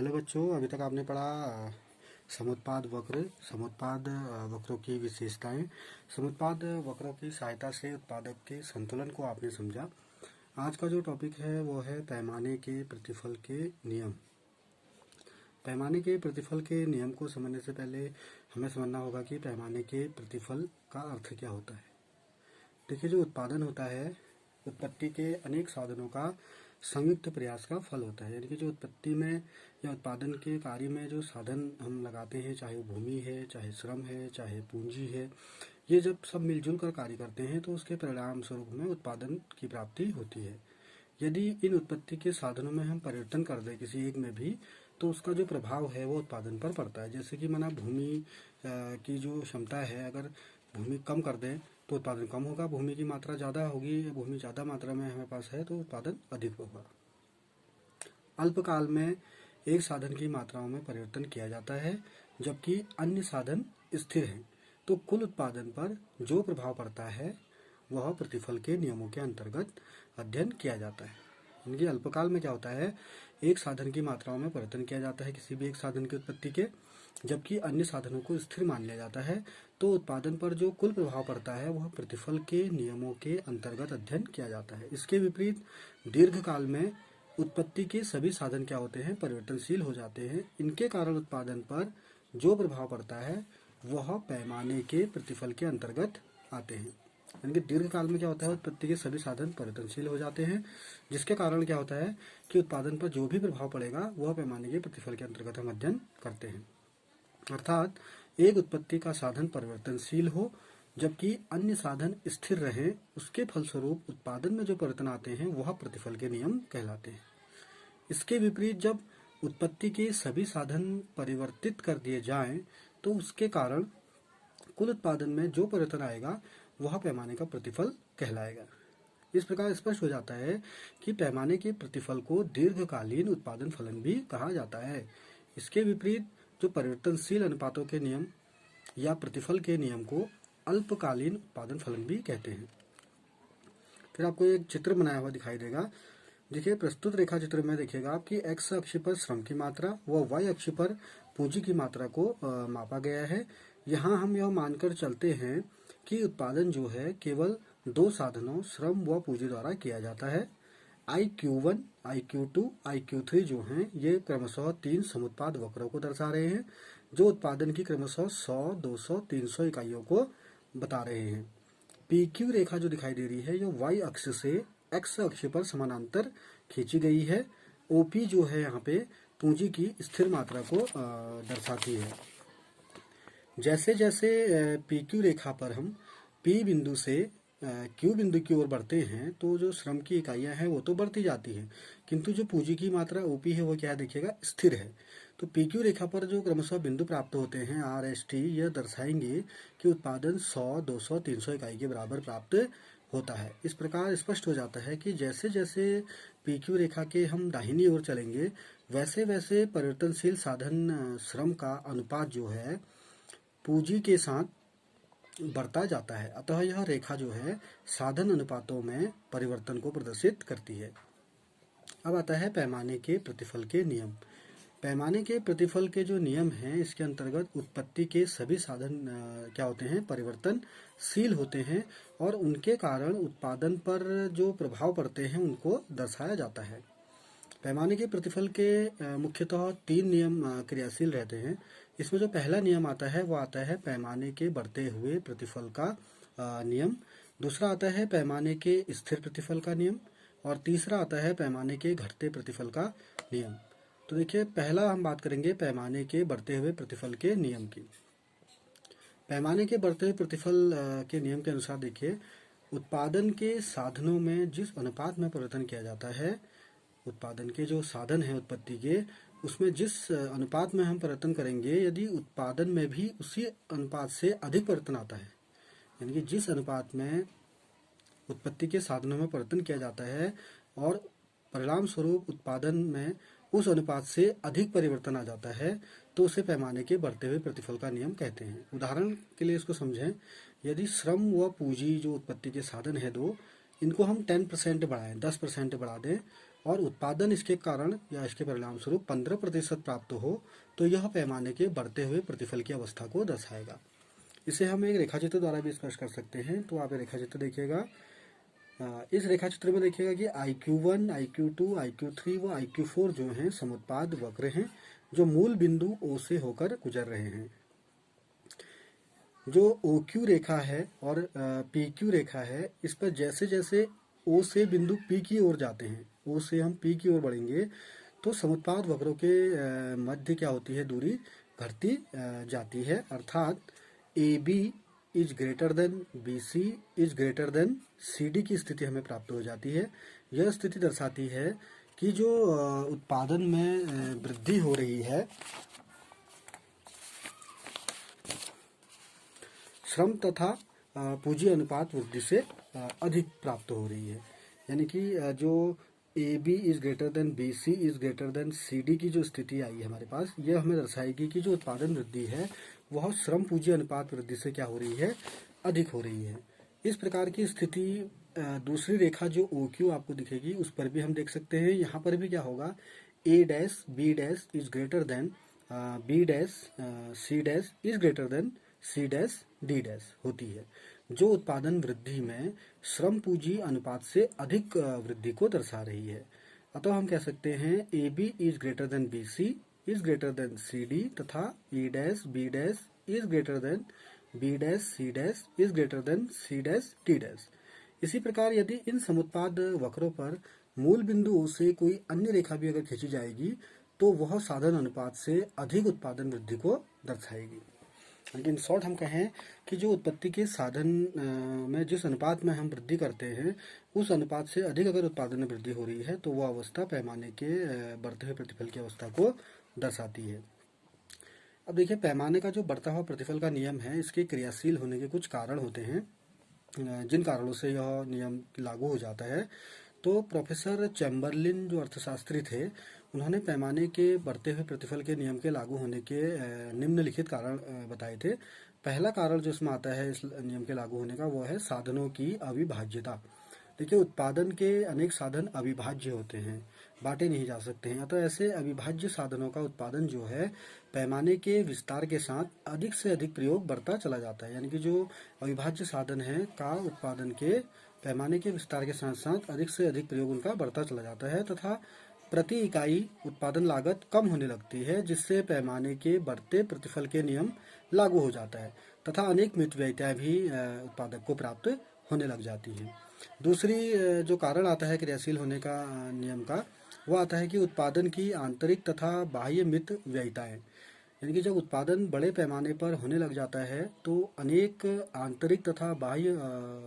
Hello बच्चों, अभी तक आपने पढ़ा समुत्पाद वक्र, समुत्पाद वक्रों की विशेषताएं। समुत्पाद वक्रों की सहायता से उत्पादक के संतुलन को आपने समझा। आज का जो टॉपिक है वो है पैमाने के प्रतिफल के नियम। पैमाने के प्रतिफल के नियम को समझने से पहले हमें समझना होगा कि पैमाने के प्रतिफल का अर्थ क्या होता है। देखिए, जो उत्पादन होता है उत्पत्ति के अनेक साधनों का संयुक्त प्रयास का फल होता है। यानी कि जो उत्पत्ति में या उत्पादन के कार्य में जो साधन हम लगाते हैं, चाहे वो भूमि है, चाहे श्रम है, चाहे पूंजी है, ये जब सब मिलजुल कर कार्य करते हैं तो उसके परिणाम स्वरूप में उत्पादन की प्राप्ति होती है। यदि इन उत्पत्ति के साधनों में हम परिवर्तन कर दें किसी एक में भी, तो उसका जो प्रभाव है वो उत्पादन पर पड़ता है। जैसे कि माना भूमि की जो क्षमता है, अगर भूमि कम कर दें तो उत्पादन कम होगा, भूमि की मात्रा ज़्यादा होगी, भूमि ज़्यादा मात्रा में हमारे पास है तो उत्पादन अधिक होगा। अल्पकाल में एक साधन की मात्राओं में परिवर्तन किया जाता है जबकि अन्य साधन स्थिर हैं, तो कुल उत्पादन पर जो प्रभाव पड़ता है वह प्रतिफल के नियमों के अंतर्गत अध्ययन किया जाता है। यानी कि अल्पकाल में क्या होता है, एक साधन की मात्राओं में परिवर्तन किया जाता है किसी भी एक साधन की उत्पत्ति के, जबकि अन्य साधनों को स्थिर मान लिया जाता है, तो उत्पादन पर जो कुल प्रभाव पड़ता है वह प्रतिफल के नियमों के अंतर्गत अध्ययन किया जाता है। इसके विपरीत दीर्घकाल में उत्पत्ति के सभी साधन क्या होते हैं, परिवर्तनशील हो जाते हैं। इनके कारण उत्पादन पर जो प्रभाव पड़ता है वह पैमाने के प्रतिफल के अंतर्गत आते हैं। यानी कि दीर्घकाल में क्या होता है, उत्पत्ति के सभी साधन परिवर्तनशील हो जाते हैं, जिसके कारण क्या होता है कि उत्पादन पर जो भी प्रभाव पड़ेगा वह पैमाने के प्रतिफल के अंतर्गत हम अध्ययन करते हैं। अर्थात एक उत्पत्ति का साधन परिवर्तनशील हो जबकि अन्य साधन स्थिर रहे, उसके फलस्वरूप उत्पादन में जो परिवर्तन आते हैं वह प्रतिफल के नियम कहलाते हैं। इसके विपरीत जब उत्पत्ति के सभी साधन परिवर्तित कर दिए जाएं तो उसके कारण कुल उत्पादन में जो परिवर्तन आएगा वह पैमाने का प्रतिफल कहलाएगा। इस प्रकार स्पष्ट हो जाता है कि पैमाने के प्रतिफल को दीर्घकालीन उत्पादन फलन भी कहा जाता है। इसके विपरीत जो परिवर्तनशील अनुपातों के नियम या प्रतिफल के नियम को अल्पकालीन उत्पादन फलन भी कहते हैं। फिर आपको एक चित्र बनाया हुआ दिखाई देगा। देखिए, प्रस्तुत रेखा चित्र में देखिएगा आप कि एक्स अक्ष पर श्रम की मात्रा व वाई अक्ष पर पूंजी की मात्रा को मापा गया है। यहाँ हम यह मानकर चलते हैं कि उत्पादन जो है केवल दो साधनों श्रम व पूंजी द्वारा किया जाता है। IQ1, IQ2, IQ3 जो हैं ये क्रमशः तीन समुत्पाद वक्रों को दर्शा रहे हैं जो उत्पादन की क्रमशः 100, 200, 300 इकाइयों को बता रहे हैं। PQ रेखा जो दिखाई दे रही है ये वाई अक्ष से एक्स अक्ष पर समानांतर खींची गई है। OP जो है यहाँ पे पूंजी की स्थिर मात्रा को दर्शाती है। जैसे जैसे PQ रेखा पर हम P बिंदु से Q बिंदु की ओर बढ़ते हैं तो जो श्रम की इकाइयां हैं वो तो बढ़ती जाती हैं, किंतु जो पूंजी की मात्रा OP है वो क्या देखिएगा, स्थिर है। तो PQ रेखा पर जो क्रमशः बिंदु प्राप्त होते हैं RST, यह दर्शाएंगे कि उत्पादन 100, 200, 300 इकाई के बराबर प्राप्त होता है। इस प्रकार स्पष्ट हो जाता है कि जैसे जैसे PQ रेखा के हम दाहिनी ओर चलेंगे वैसे वैसे परिवर्तनशील साधन श्रम का अनुपात जो है पूंजी के साथ बढ़ता जाता है। अतः यह रेखा जो है साधन अनुपातों में परिवर्तन को प्रदर्शित करती है। अब आता है पैमाने के प्रतिफल के नियम। पैमाने के प्रतिफल के जो नियम हैं इसके अंतर्गत उत्पत्ति के सभी साधन क्या होते हैं, परिवर्तनशील होते हैं और उनके कारण उत्पादन पर जो प्रभाव पड़ते हैं उनको दर्शाया जाता है। पैमाने के प्रतिफल के मुख्यतः तीन नियम क्रियाशील रहते हैं। इसमें जो पहला नियम आता है वो आता है पैमाने के बढ़ते हुए प्रतिफल का नियम, दूसरा आता है पैमाने के स्थिर प्रतिफल का नियम और तीसरा आता है पैमाने के घटते प्रतिफल का नियम। तो देखिए, पहला हम बात करेंगे पैमाने के बढ़ते हुए प्रतिफल के नियम की। पैमाने के बढ़ते हुए प्रतिफल के नियम के अनुसार देखिए, उत्पादन के साधनों में जिस अनुपात में परिवर्तन किया जाता है, उत्पादन के जो साधन है उत्पत्ति के, उसमें जिस अनुपात में हम परिवर्तन करेंगे, यदि उत्पादन में भी उसी अनुपात से अधिक परिवर्तन आता है, यानी कि जिस अनुपात में उत्पत्ति के साधनों में परिवर्तन किया जाता है और परिणाम स्वरूप उत्पादन में उस अनुपात से अधिक परिवर्तन आ जाता है, तो उसे पैमाने के बढ़ते हुए प्रतिफल का नियम कहते हैं। उदाहरण के लिए इसको समझें, यदि श्रम व पूंजी जो उत्पत्ति के साधन है दो, इनको हम 10% बढ़ाएं, 10% बढ़ा दें, और उत्पादन इसके कारण या इसके परिणाम स्वरूप 15% प्राप्त हो तो यह पैमाने के बढ़ते हुए प्रतिफल की अवस्था को दर्शाएगा। इसे हम एक रेखाचित्र द्वारा भी स्पष्ट कर सकते हैं। तो आप रेखाचित्र देखिएगा, इस रेखाचित्र में देखिएगा कि IQ1, IQ2, IQ3 व IQ4 जो हैं समुत्पाद वक्र हैं जो मूल बिंदु O से होकर गुजर रहे हैं। जो OQ रेखा है और PQ रेखा है, इस पर जैसे जैसे O से बिंदु P की ओर जाते हैं, O से हम P की ओर बढ़ेंगे तो समुत्पाद वक्रों के मध्य क्या होती है, दूरी घटती जाती है। अर्थात AB is greater than BC is greater than CD की स्थिति हमें प्राप्त हो जाती है। यह स्थिति दर्शाती है कि जो उत्पादन में वृद्धि हो रही है, श्रम तथा पूंजी अनुपात वृद्धि से अधिक प्राप्त हो रही है। यानी कि जो AB is greater than BC is greater than CD की जो स्थिति आई है हमारे पास, यह हमें दर्शाएगी कि जो उत्पादन वृद्धि है वह श्रम पूंजी अनुपात वृद्धि से क्या हो रही है, अधिक हो रही है। इस प्रकार की स्थिति दूसरी रेखा जो OQ आपको दिखेगी उस पर भी हम देख सकते हैं। यहाँ पर भी क्या होगा, A dash B dash is greater than B dash C dash is greater than C dash D dash होती है, जो उत्पादन वृद्धि में श्रम पूंजी अनुपात से अधिक वृद्धि को दर्शा रही है। अतः हम कह सकते हैं AB is greater than BC is greater than CD तथा E dash B dash is greater than B dash C dash is greater than C dash D dash. इसी प्रकार यदि इन समुत्पाद वक्रों पर मूल बिंदु से कोई अन्य रेखा भी अगर खींची जाएगी तो वह साधन अनुपात से अधिक उत्पादन वृद्धि को दर्शाएगी। लेकिन शॉर्ट हम कहें कि जो उत्पत्ति के साधन में जिस अनुपात में हम वृद्धि करते हैं उस अनुपात से अधिक अगर उत्पादन में वृद्धि हो रही है तो वह अवस्था पैमाने के बढ़ते हुए प्रतिफल की अवस्था को दर्शाती है। अब देखिए, पैमाने का जो बढ़ता हुआ प्रतिफल का नियम है, इसके क्रियाशील होने के कुछ कारण होते हैं जिन कारणों से यह नियम लागू हो जाता है। तो प्रोफेसर चैम्बरलिन जो अर्थशास्त्री थे, उन्होंने पैमाने के बढ़ते हुए प्रतिफल के नियम के लागू होने के निम्नलिखित कारण बताए थे। पहला कारण जो इसमें आता है इस नियम के लागू होने का, वो है साधनों की अविभाज्यता। देखिए, उत्पादन के अनेक साधन अविभाज्य होते हैं, बांटे नहीं जा सकते हैं। अतः ऐसे अविभाज्य साधनों का उत्पादन जो है पैमाने के विस्तार के साथ अधिक से अधिक प्रयोग बढ़ता चला जाता है। यानी कि जो अविभाज्य साधन है का उत्पादन के पैमाने के विस्तार के साथ साथ अधिक से अधिक प्रयोग उनका बढ़ता चला जाता है तथा प्रति इकाई उत्पादन लागत कम होने लगती है, जिससे पैमाने के बढ़ते प्रतिफल के नियम लागू हो जाता है तथा अनेक मितव्ययिताएं भी उत्पादक को प्राप्त होने लग जाती हैं। दूसरी जो कारण आता है क्रियाशील होने का नियम का, वो आता है कि उत्पादन की आंतरिक तथा बाह्य मित व्ययिताएं। यानी कि जब उत्पादन बड़े पैमाने पर होने लग जाता है तो अनेक आंतरिक तथा बाह्य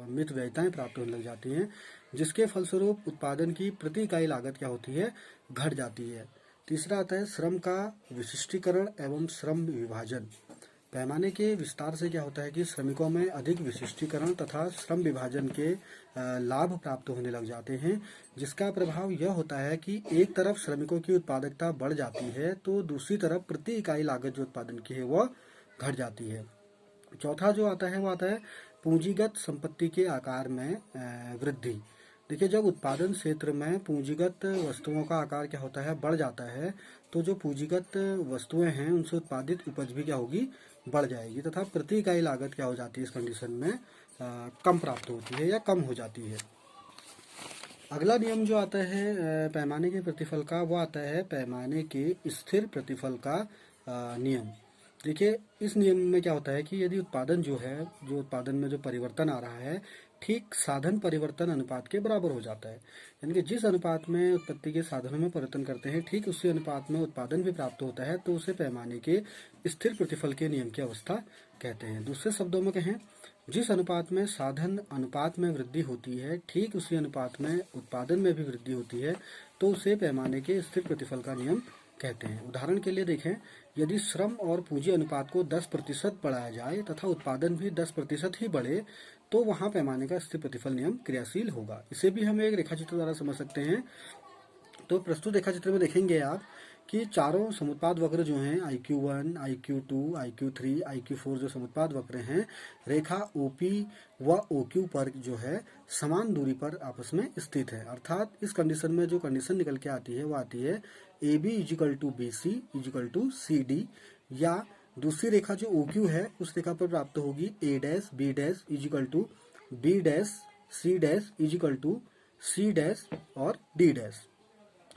मित व्ययिताएं प्राप्त होने लग जाती हैं, जिसके फलस्वरूप उत्पादन की प्रति इकाई लागत क्या होती है, घट जाती है। तीसरा आता है श्रम का विशिष्टीकरण एवं श्रम विभाजन। पैमाने के विस्तार से क्या होता है कि श्रमिकों में अधिक विशिष्टीकरण तथा श्रम विभाजन के लाभ प्राप्त होने लग जाते हैं, जिसका प्रभाव यह होता है कि एक तरफ श्रमिकों की उत्पादकता बढ़ जाती है तो दूसरी तरफ प्रति इकाई लागत जो उत्पादन की है वह घट जाती है। चौथा जो आता है वो आता है पूंजीगत संपत्ति के आकार में वृद्धि। देखिए, जब उत्पादन क्षेत्र में पूंजीगत वस्तुओं का आकार क्या होता है, बढ़ जाता है, तो जो पूंजीगत वस्तुएं हैं उनसे उत्पादित उपज भी क्या होगी, बढ़ जाएगी तथा प्रति इकाई लागत क्या हो जाती है इस कंडीशन में कम प्राप्त होती है या कम हो जाती है। अगला नियम जो आता है पैमाने के प्रतिफल का, वो आता है पैमाने के स्थिर प्रतिफल का नियम। देखिए, इस नियम में क्या होता है कि यदि उत्पादन जो है, जो उत्पादन में जो परिवर्तन आ रहा है ठीक साधन परिवर्तन अनुपात के बराबर हो जाता है। यानी कि जिस अनुपात में उत्पत्ति के साधनों में परिवर्तन करते हैं ठीक उसी अनुपात में उत्पादन भी प्राप्त होता है, तो उसे पैमाने के स्थिर प्रतिफल के नियम की अवस्था कहते हैं। दूसरे शब्दों में कहें, जिस अनुपात में साधन अनुपात में वृद्धि होती है ठीक उसी अनुपात में उत्पादन में भी वृद्धि होती है, तो उसे पैमाने के स्थिर प्रतिफल का नियम कहते हैं। उदाहरण के लिए देखें, यदि श्रम और पूंजी अनुपात को 10% बढ़ाया जाए तथा उत्पादन भी 10% ही बढ़े तो वहां पैमाने का स्थिर प्रतिफल नियम क्रियाशील होगा। इसे भी हम एक रेखाचित्र द्वारा समझ सकते हैं। तो प्रस्तुत रेखाचित्र में देखेंगे आप कि चारों समुत्पाद वक्र जो हैं IQ1, IQ2, IQ3, IQ4 जो समुत्पाद वक्र हैं रेखा OP व OQ पर जो है समान दूरी पर आपस में स्थित है। अर्थात इस कंडीशन में जो कंडीशन निकल के आती है वो आती है AB = BC = CD, या दूसरी रेखा जो OQ है उस रेखा पर प्राप्त होगी A dash B dash = B dash C dash = C dash और D डैश।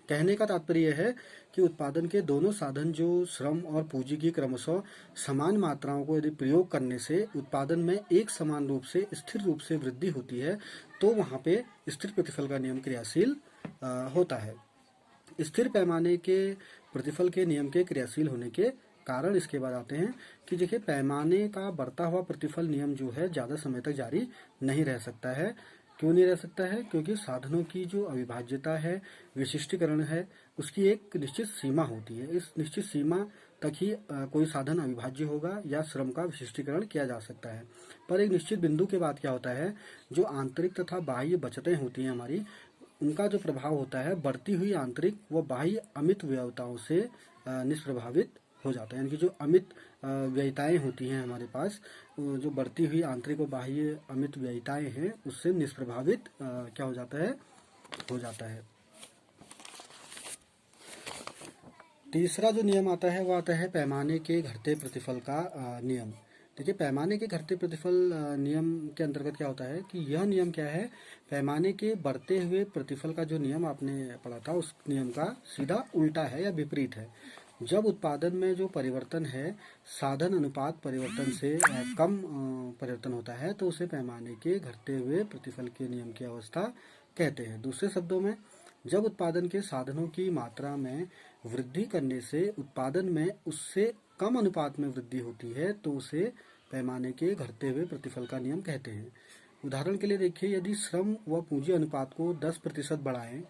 कहने का तात्पर्य यह है कि उत्पादन के दोनों साधन जो श्रम और पूंजी की क्रमशः समान मात्राओं को यदि प्रयोग करने से उत्पादन में एक समान रूप से स्थिर रूप से वृद्धि होती है तो वहाँ पे स्थिर प्रतिफल का नियम क्रियाशील होता है। स्थिर पैमाने के प्रतिफल के नियम के क्रियाशील होने के कारण इसके बाद आते हैं कि देखिए पैमाने का बढ़ता हुआ प्रतिफल नियम जो है ज़्यादा समय तक जारी नहीं रह सकता है। क्यों नहीं रह सकता है? क्योंकि साधनों की जो अविभाज्यता है, विशिष्टीकरण है, उसकी एक निश्चित सीमा होती है। इस निश्चित सीमा तक ही कोई साधन अविभाज्य होगा या श्रम का विशिष्टीकरण किया जा सकता है। पर एक निश्चित बिंदु के बाद क्या होता है, जो आंतरिक तथा बाह्य बचतें होती हैं हमारी, उनका जो प्रभाव होता है बढ़ती हुई आंतरिक व बाह्य अमित व्ययताओं से निष्प्रभावित हो जाता है। यानी कि जो अमित व्ययताएं होती हैं हमारे पास, जो बढ़ती हुई आंतरिक और बाह्य अमित व्ययताएं हैं उससे निष्प्रभावित क्या हो जाता है। तीसरा जो नियम आता है वो आता है पैमाने के घटते प्रतिफल का नियम। देखिए पैमाने के घटते प्रतिफल नियम के अंतर्गत क्या होता है कि यह नियम क्या है, पैमाने के बढ़ते हुए प्रतिफल का जो नियम आपने पढ़ा था उस नियम का सीधा उल्टा है या विपरीत है। जब उत्पादन में जो परिवर्तन है साधन अनुपात परिवर्तन से कम परिवर्तन होता है तो उसे पैमाने के घटते हुए प्रतिफल के नियम की अवस्था कहते हैं। दूसरे शब्दों में जब उत्पादन के साधनों की मात्रा में वृद्धि करने से उत्पादन में उससे कम अनुपात में वृद्धि होती है तो उसे पैमाने के घटते हुए प्रतिफल का नियम कहते हैं। उदाहरण के लिए देखिए, यदि श्रम व पूंजी अनुपात को 10% बढ़ाएं,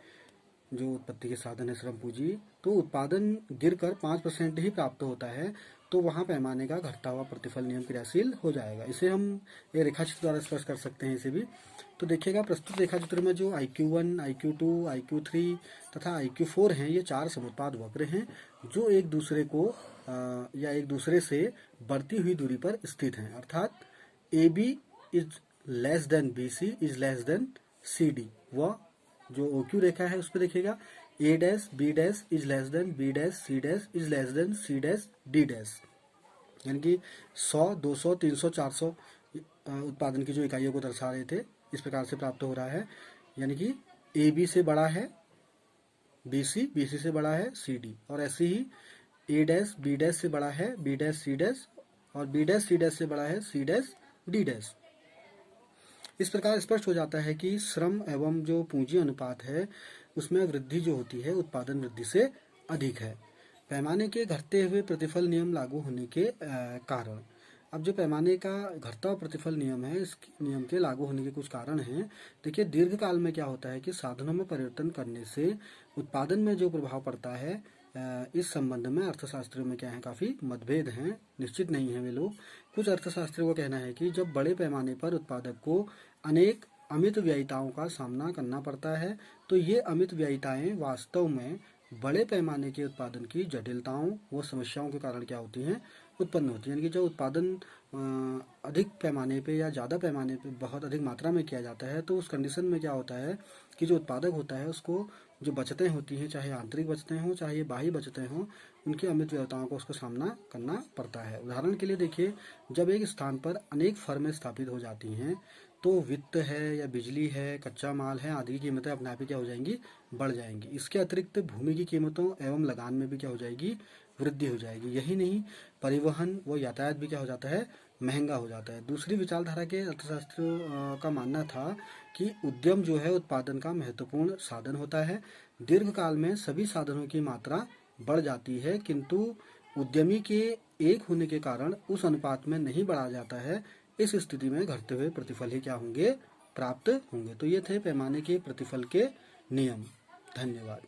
जो उत्पत्ति के साधन है श्रम पूंजी, तो उत्पादन गिरकर 5% ही प्राप्त होता है तो वहाँ पैमाने का घटता हुआ प्रतिफल नियम क्रियाशील हो जाएगा। इसे हम ये रेखाचित्र द्वारा स्पष्ट कर सकते हैं इसे भी। तो देखिएगा प्रस्तुत रेखाचित्र में जो IQ1, IQ2, IQ3 तथा IQ4 हैं, ये चार समुत्पाद वक्र हैं जो एक दूसरे को या एक दूसरे से बढ़ती हुई दूरी पर स्थित हैं। अर्थात AB is less than BC is less than CD, व जो OQ रेखा है उस पर देखिएगा A dash B dash is less than B dash C dash is less than C dash D dash. यानी कि 100, 200, 300, 400 उत्पादन की जो इकाइयों को दर्शा रहे थे इस प्रकार से प्राप्त हो रहा है। यानी कि AB से बड़ा है BC, BC से बड़ा है CD, और ऐसे ही A डैश B डैश से बड़ा है B डैश C डैश, और B डैश C डैश से बड़ा है C डैश D डैश। इस प्रकार स्पष्ट हो जाता है कि श्रम एवं जो पूंजी अनुपात है उसमें वृद्धि जो होती है उत्पादन वृद्धि से अधिक है। पैमाने के घटते हुए प्रतिफल नियम लागू होने के कारण, अब जो पैमाने का घटता हुआ प्रतिफल नियम है इस नियम के लागू होने के कुछ कारण हैं। देखिए दीर्घकाल में क्या होता है कि साधनों में परिवर्तन करने से उत्पादन में जो प्रभाव पड़ता है, इस संबंध में अर्थशास्त्रियों में क्या है काफ़ी मतभेद हैं, निश्चित नहीं है वे लोग। कुछ अर्थशास्त्रियों का कहना है कि जब बड़े पैमाने पर उत्पादक को अनेक अमित व्ययिताओं का सामना करना पड़ता है तो ये अमित व्ययिताएं वास्तव में बड़े पैमाने के उत्पादन की जटिलताओं व समस्याओं के कारण क्या होती हैं, उत्पन्न होती है। यानी कि जब उत्पादन अधिक पैमाने पे या ज़्यादा पैमाने पे बहुत अधिक मात्रा में किया जाता है तो उस कंडीशन में क्या होता है कि जो उत्पादक होता है उसको जो बचतें होती हैं, चाहे आंतरिक बचतें हों चाहे बाह्य बचतें हों, उनकी अमित व्ययताओं को उसको सामना करना पड़ता है। उदाहरण के लिए देखिए, जब एक स्थान पर अनेक फर्में स्थापित हो जाती हैं तो वित्त है या बिजली है, कच्चा माल है आदि की कीमतें अपने आप ही क्या हो जाएंगी, बढ़ जाएंगी। इसके अतिरिक्त भूमि की कीमतों एवं लगान में भी क्या हो जाएगी, वृद्धि हो जाएगी। यही नहीं, परिवहन व यातायात भी क्या हो जाता है, महंगा हो जाता है। दूसरी विचारधारा के अर्थशास्त्रियों का मानना था कि उद्यम जो है उत्पादन का महत्वपूर्ण साधन होता है। दीर्घकाल में सभी साधनों की मात्रा बढ़ जाती है किंतु उद्यमी के एक होने के कारण उस अनुपात में नहीं बढ़ा जाता है। इस स्थिति में घटते हुए प्रतिफल ही क्या होंगे, प्राप्त होंगे। तो ये थे पैमाने के प्रतिफल के नियम। धन्यवाद।